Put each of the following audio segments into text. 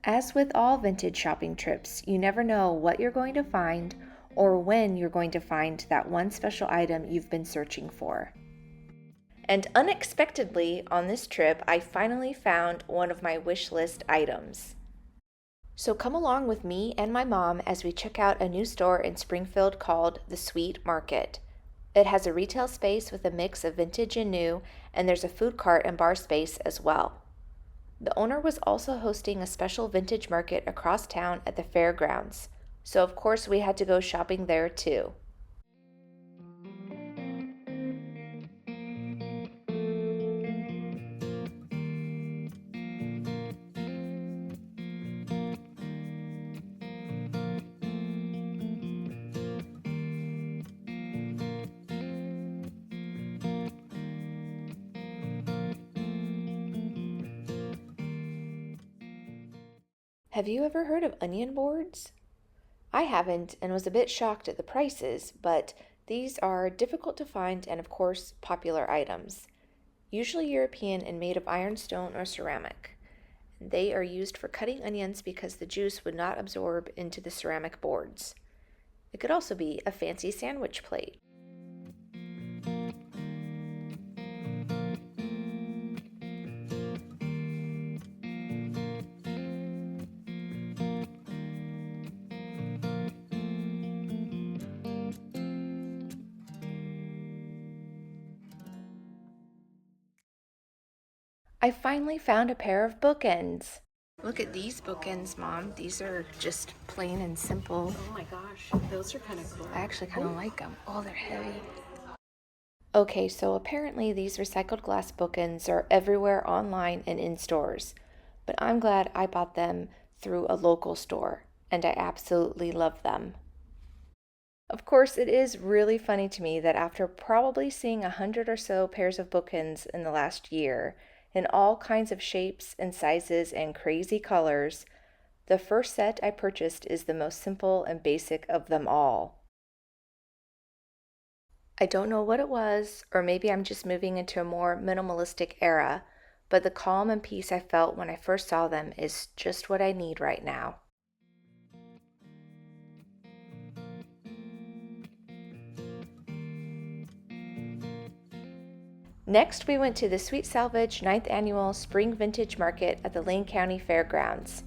As with all vintage shopping trips, you never know what you're going to find or when you're going to find that one special item you've been searching for. And unexpectedly, on this trip, I finally found one of my wish list items. So come along with me and my mom as we check out a new store in Springfield called the Sweet Market. It has a retail space with a mix of vintage and new, and there's a food cart and bar space as well. The owner was also hosting a special vintage market across town at the fairgrounds, so of course we had to go shopping there too. Have you ever heard of onion boards? I haven't and was a bit shocked at the prices, but these are difficult to find and, of course, popular items. Usually European and made of ironstone or ceramic. They are used for cutting onions because the juice would not absorb into the ceramic boards. It could also be a fancy sandwich plate. I finally found a pair of bookends. Look at these bookends, Mom. These are just plain and simple. Oh my gosh, those are kind of cool. I actually kind of like them. Oh, they're heavy. Okay, so apparently these recycled glass bookends are everywhere online and in stores, but I'm glad I bought them through a local store, and I absolutely love them. Of course, it is really funny to me that after probably seeing 100 or so pairs of bookends in the last year, in all kinds of shapes and sizes and crazy colors, the first set I purchased is the most simple and basic of them all. I don't know what it was, or maybe I'm just moving into a more minimalistic era, but the calm and peace I felt when I first saw them is just what I need right now. Next, we went to the Sweet Salvage 9th Annual Spring Vintage Market at the Lane County Fairgrounds.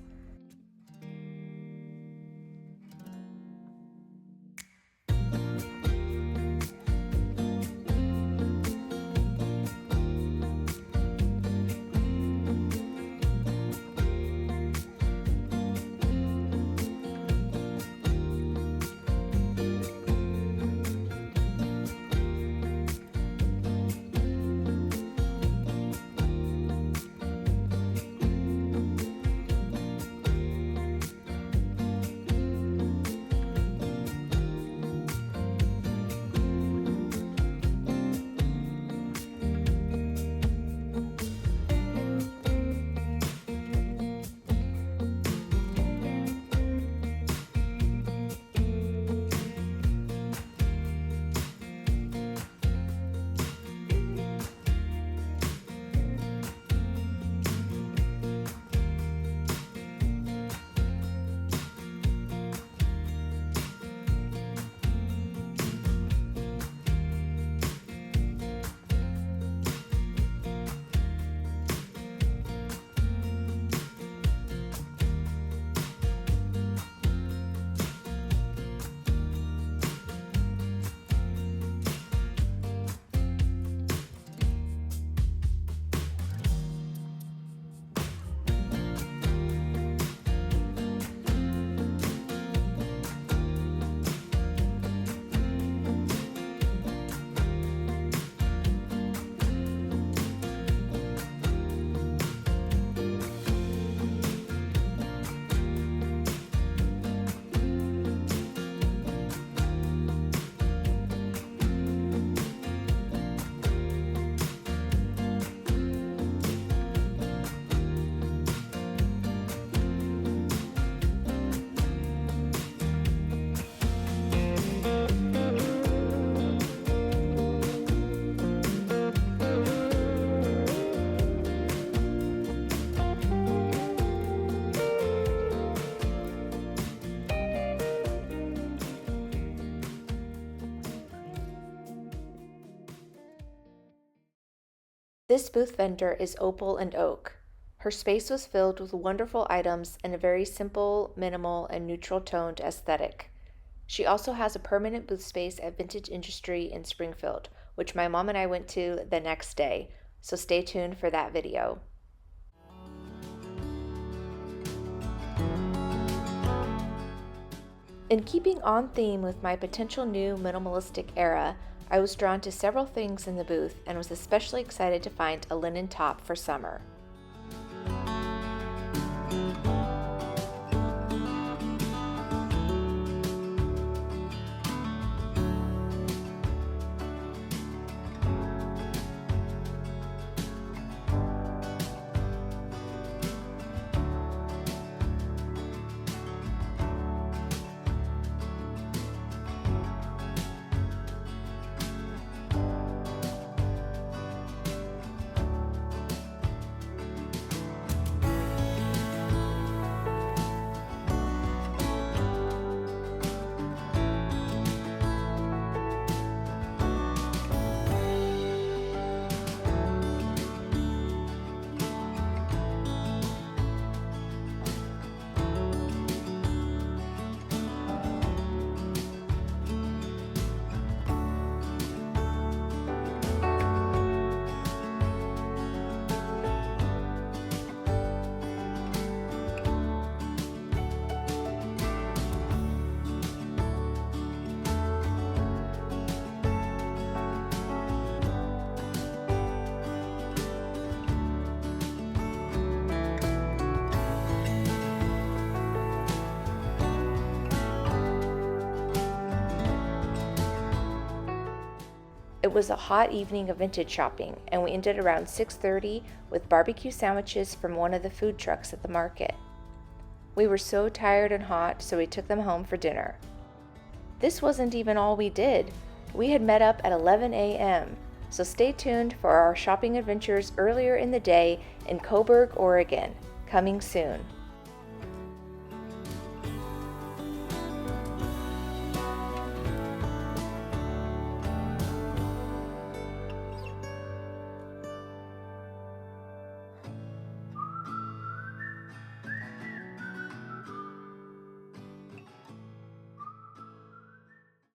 This booth vendor is Opal and Oak. Her space was filled with wonderful items and a very simple, minimal, and neutral-toned aesthetic. She also has a permanent booth space at Vintage Industry in Springfield, which my mom and I went to the next day, so stay tuned for that video. In keeping on theme with my potential new minimalistic era, I was drawn to several things in the booth and was especially excited to find a linen top for summer. It was a hot evening of vintage shopping, and we ended around 6:30 with barbecue sandwiches from one of the food trucks at the market. We were so tired and hot, so we took them home for dinner. This wasn't even all we did. We had met up at 11 a.m., so stay tuned for our shopping adventures earlier in the day in Coburg, Oregon, coming soon.